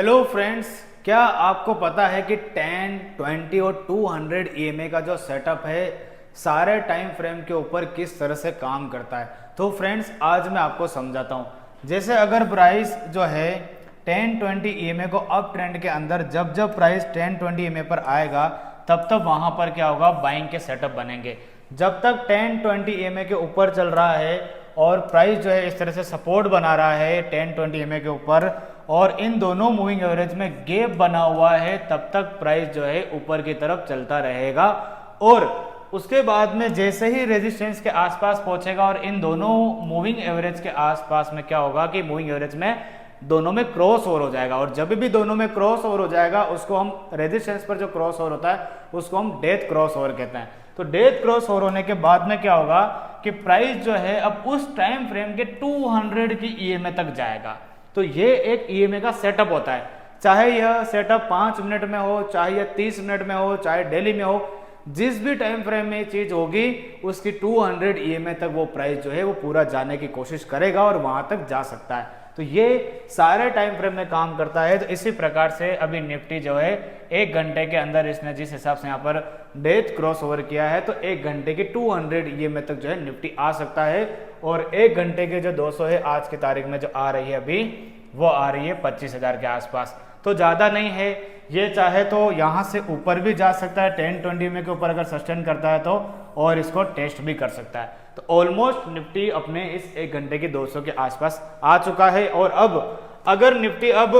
Hello friends, क्या आपको पता है कि 10, 20 और 200 ईएमए का जो सेटअप है सारे टाइम फ्रेम के ऊपर किस तरह से काम करता है। तो फ्रेंड्स आज मैं आपको समझाता हूँ। जैसे अगर प्राइस जो है 10, 20 ईएमए को अप ट्रेंड के अंदर जब जब प्राइस 10, 20 ईएमए पर आएगा तब तब वहां पर क्या होगा, बाइंग के सेटअप बनेंगे। जब तक 10, 20 ईएमए के ऊपर चल रहा है और प्राइस जो है इस तरह से सपोर्ट बना रहा है 10, 20 ईएमए के ऊपर और इन दोनों मूविंग एवरेज में गैप बना हुआ है, तब तक प्राइस जो है ऊपर की तरफ चलता रहेगा। और उसके बाद में जैसे ही रेजिस्टेंस के आसपास पहुंचेगा और इन दोनों मूविंग एवरेज के आसपास में क्या होगा कि मूविंग एवरेज में दोनों में क्रॉस ओवर हो जाएगा। और जब भी दोनों में क्रॉस ओवर हो जाएगा उसको हम रेजिस्टेंस पर जो क्रॉस ओवर होता है उसको हम डेथ क्रॉस ओवर कहते हैं। तो डेथ क्रॉस ओवर होने के बाद में क्या होगा कि प्राइस जो है अब उस टाइम फ्रेम के 200 की ईएमए तक जाएगा। तो ये एक ईएमए का सेटअप होता है, चाहे यह सेटअप 5 मिनट में हो, चाहे यह 30 मिनट में हो, चाहे डेली में हो, जिस भी टाइम फ्रेम में ये चीज होगी उसकी 200 ईएमए तक वो प्राइस जो है वो पूरा जाने की कोशिश करेगा और वहां तक जा सकता है। तो ये सारे टाइम फ्रेम में काम करता है। तो इसी प्रकार से अभी निफ्टी जो है 1 घंटे के अंदर इसने जिस हिसाब से यहाँ पर डेथ क्रॉस ओवर किया है तो 1 घंटे की 200 ईएमए तक जो है निफ्टी आ सकता है। और 1 घंटे के जो 200 है आज की तारीख में जो आ रही है अभी वो आ रही है 25,000 के आसपास। तो ज़्यादा नहीं है, ये चाहे तो यहाँ से ऊपर भी जा सकता है 10, 20 में के ऊपर अगर सस्टेन करता है तो, और इसको टेस्ट भी कर सकता है। तो ऑलमोस्ट निफ्टी अपने इस 1 घंटे के 200 के आसपास आ चुका है। और अब अगर निफ्टी अब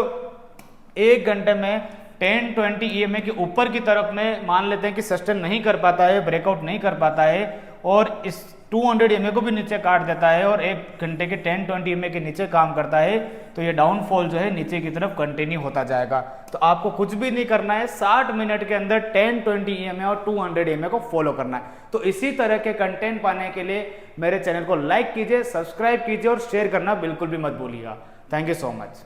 1 घंटे में 10, 20 ईएमए के ऊपर की तरफ में मान लेते हैं कि सस्टेन नहीं कर पाता है, ब्रेकआउट नहीं कर पाता है और इस 200 ईएमए को भी नीचे काट देता है और 1 घंटे के 10, 20 ईएमए के नीचे काम करता है, तो ये डाउनफॉल जो है नीचे की तरफ कंटिन्यू होता जाएगा। तो आपको कुछ भी नहीं करना है, 60 मिनट के अंदर 10, 20 ईएमए और 200 ईएमए को फॉलो करना है। तो इसी तरह के कंटेंट पाने के लिए मेरे चैनल को लाइक कीजिए, सब्सक्राइब कीजिए और शेयर करना बिल्कुल भी मत भूलिएगा। Thank you so much.